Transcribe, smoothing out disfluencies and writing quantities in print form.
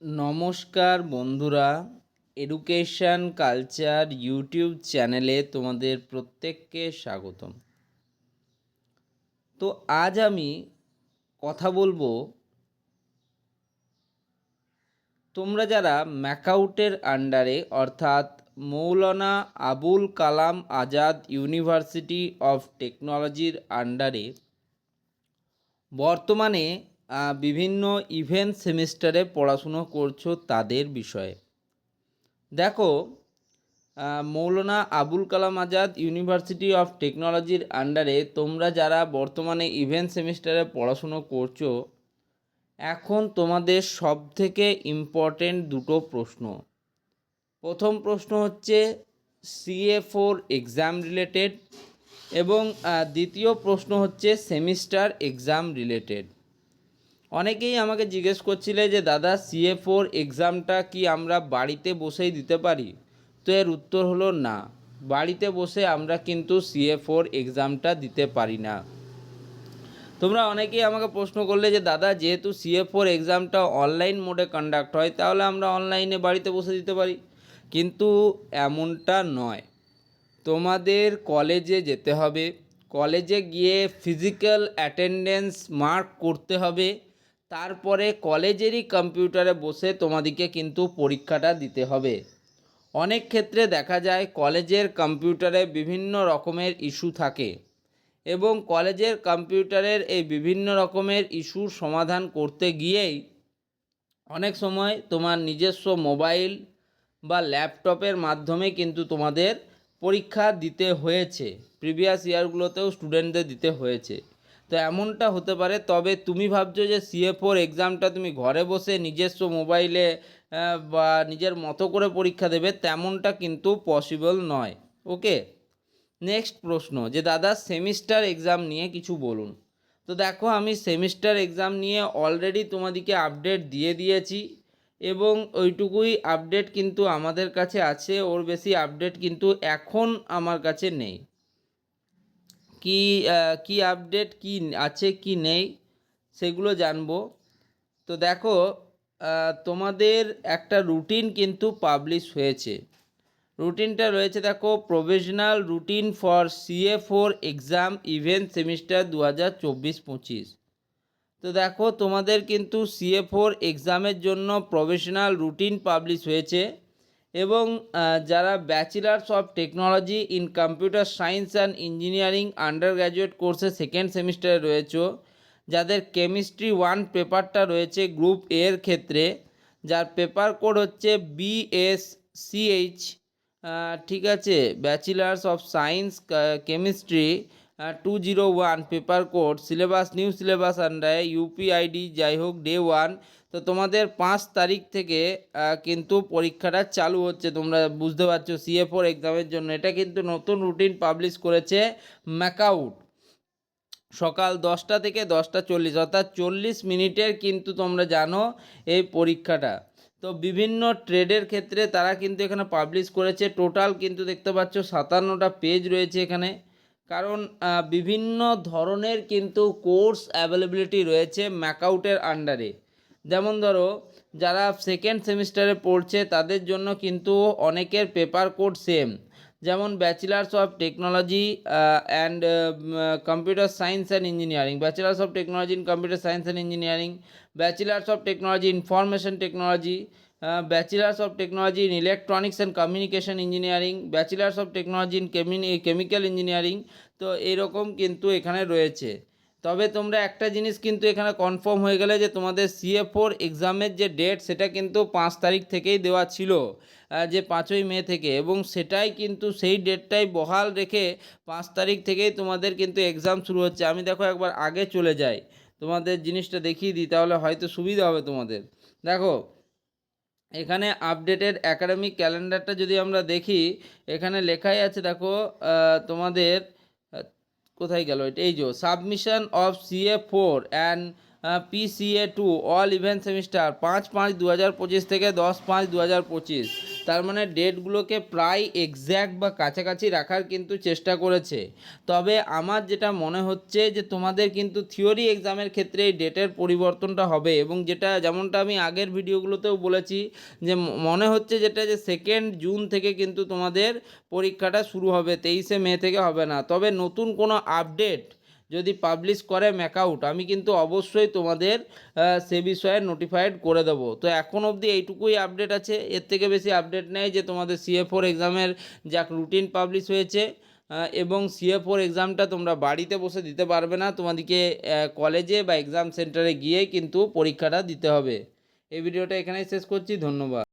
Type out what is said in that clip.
নমস্কার বন্ধুরা, education culture YouTube চ্যানেলে তোমাদের প্রত্যেককে স্বাগতম। তো আজ আমি কথা বলবো তোমরা যারা ম্যাকাউটের আন্ডারে অর্থাৎ মৌলানা আবুল কালাম আজাদ ইউনিভার্সিটি অফ টেকনোলজির আন্ডারে বর্তমানে বিভিন্ন ইভেন্ট সেমিস্টারে পড়াশুনো করছো তাদের বিষয়ে। দেখো, মৌলানা আবুল কালাম আজাদ ইউনিভার্সিটি অফ টেকনোলজির আন্ডারে তোমরা যারা বর্তমানে ইভেন্ট সেমিস্টারে পড়াশুনো করছো, এখন তোমাদের সবথেকে ইম্পর্টেন্ট দুটো প্রশ্ন। প্রথম প্রশ্ন হচ্ছে CA4 এক্সাম রিলেটেড এবং দ্বিতীয় প্রশ্ন হচ্ছে সেমিস্টার এক্সাম রিলেটেড। অনেকেই আমাকে জিজ্ঞেস করছিলে যে দাদা CA4 এক্সামটা কি আমরা বাড়িতে বসেই দিতে পারি? তো এর উত্তর হলো না, বাড়িতে বসে আমরা কিন্তু CA4 এক্সামটা দিতে পারি না। তোমরা অনেকেই আমাকে প্রশ্ন করলে যে দাদা যেহেতু CA4 এক্সামটা অনলাইন মোডে কন্ডাক্ট হয়, তাহলে আমরা অনলাইনে বাড়িতে বসে দিতে পারি, কিন্তু এমনটা নয়। তোমাদের কলেজে যেতে হবে, কলেজে গিয়ে ফিজিক্যাল অ্যাটেন্ডেন্স মার্ক করতে হবে, তারপরে কলেজেরই কম্পিউটারে বসে তোমাদেরকে কিন্তু পরীক্ষাটা দিতে হবে। অনেক ক্ষেত্রে দেখা যায় কলেজের কম্পিউটারে বিভিন্ন রকমের ইস্যু থাকে এবং কলেজের কম্পিউটারের এই বিভিন্ন রকমের ইস্যুর সমাধান করতে গিয়েই অনেক সময় তোমার নিজস্ব মোবাইল বা ল্যাপটপের মাধ্যমে কিন্তু তোমাদের পরীক্ষা দিতে হয়েছে, প্রিভিয়াস ইয়ারগুলোতেও স্টুডেন্টদের দিতে হয়েছে। তো এমনটা হতে পারে, তবে তুমি ভাবছো যে CA4 এক্সামটা তুমি ঘরে বসে নিজস্ব মোবাইলে বা নিজের মতো করে পরীক্ষা দেবে, তেমনটা কিন্তু পসিবল নয়। ওকে, নেক্সট প্রশ্ন যে দাদা সেমিস্টার এক্সাম নিয়ে কিছু বলুন। তো দেখো, আমি সেমিস্টার এক্সাম নিয়ে অলরেডি তোমাদেরকে আপডেট দিয়ে দিয়েছি এবং ওইটুকুই আপডেট কিন্তু আমাদের কাছে আছে, ওর বেশি আপডেট কিন্তু এখন আমার কাছে নেই। কি আপডেট কি আছে কি নেই সেগুলো জানবো। তো দেখো, তোমাদের একটা রুটিন কিন্তু পাবলিশ হয়েছে। রুটিনটা রয়েছে, দেখো, provisional routine for CA4 exam event semester 2024-25। তো দেখো, তোমাদের কিন্তু CA4 এক্সামের জন্য প্রভিশনাল রুটিন পাবলিশ হয়েছে এবং যারা bachelors of technology in computer science and engineering undergraduate কোর্সে সেকেন্ড সেমিস্টারে রয়েছে, যাদের কেমিস্ট্রি 1 পেপারটা রয়েছে গ্রুপ এর ক্ষেত্রে, যার পেপার কোড হচ্ছে BSCH, ঠিক আছে, bachelors of science chemistry 201 paper code, syllabus new syllabus আন্ডারে UPID, যাই হোক, ডে 1। তো তোমাদের 5 তারিখ থেকে কিন্তু পরীক্ষাটা চালু হচ্ছে। তোমরা বুঝতে পারছো CA4 এক্সামের জন্য এটা কিন্তু নতুন রুটিন পাবলিশ করেছে ম্যাকাউট। সকাল 10টা থেকে 10টা 40, অর্থাৎ 40 মিনিটের কিন্তু তোমরা জানো এই পরীক্ষাটা। তো বিভিন্ন ট্রেডের ক্ষেত্রে তারা কিন্তু এখানে পাবলিশ করেছে। টোটাল কিন্তু দেখতে পাচ্ছ 57টা পেজ রয়েছে এখানে, কারণ বিভিন্ন ধরনের কিন্তু কোর্স অ্যাভেলেবিলিটি রয়েছে ম্যাকাউটের আন্ডারে। যেমন ধরো, যারা সেকেন্ড সেমিস্টারে পড়ছে তাদের জন্য কিন্তু অনেকের পেপার কোড সেম, যেমন bachelors of technology and computer science and engineering, bachelors of technology in computer science and engineering, bachelors of technology information technology, bachelors of technology in electronics and communication engineering, bachelors of technology in chemical engineering. তো এইরকম কিন্তু এখানে রয়েছে। তবে তোমরা একটা জিনিস কিন্তু এখানে কনফার্ম হয়ে গেলে যে তোমাদের CA4 এক্সামের যে ডেট সেটা কিন্তু 5 তারিখ থেকেই দেওয়া ছিল, যে 5ই মে থেকে, এবং সেটাই কিন্তু সেই ডেটটাই বহাল রেখে 5 তারিখ থেকেই তোমাদের কিন্তু এক্সাম শুরু হচ্ছে। আমি দেখো একবার আগে চলে যাই, তোমাদের জিনিসটা দেখিয়ে দিই, তাহলে হয়তো সুবিধা হবে তোমাদের। দেখো, এখানে আপডেটেড অ্যাকাডেমিক ক্যালেন্ডারটা যদি আমরা দেখি, এখানে লেখাই আছে, দেখো তোমাদের কোথায় গেল এটা, এই যে submission of CA4 and PCA2 all event semester 5/5/2025 থেকে 10/5/2025। তার মানে ডেটগুলোকে প্রায় এক্স্যাক্ট বা কাছাকাছি রাখার কিন্তু চেষ্টা করেছে। তবে আমার যেটা মনে হচ্ছে যে তোমাদের কিন্তু থিওরি এক্সামের ক্ষেত্রে এই ডেটের পরিবর্তনটা হবে, এবং যেটা যেমনটা আমি আগের ভিডিওগুলোতেও বলেছি যে মনে হচ্ছে যেটা যে 2 জুন থেকে কিন্তু তোমাদের পরীক্ষাটা শুরু হবে, 23 মে থেকে হবে না। তবে নতুন কোনো আপডেট যদি পাবলিশ করে ম্যাকআউট, আমি কিন্তু অবশ্যই তোমাদের সে বিষয়ে নোটিফাইড করে দেবো। তো এখন অবধি এইটুকুই আপডেট আছে, এর থেকে বেশি আপডেট নেই যে তোমাদের CA4 এক্সামের যা রুটিন পাবলিশ হয়েছে, এবং CA4 এক্সামটা তোমরা বাড়িতে বসে দিতে পারবে না, তোমাদেরকে কলেজে বা এক্সাম সেন্টারে গিয়ে কিন্তু পরীক্ষাটা দিতে হবে। এই ভিডিওটা এখানেই শেষ করছি, ধন্যবাদ।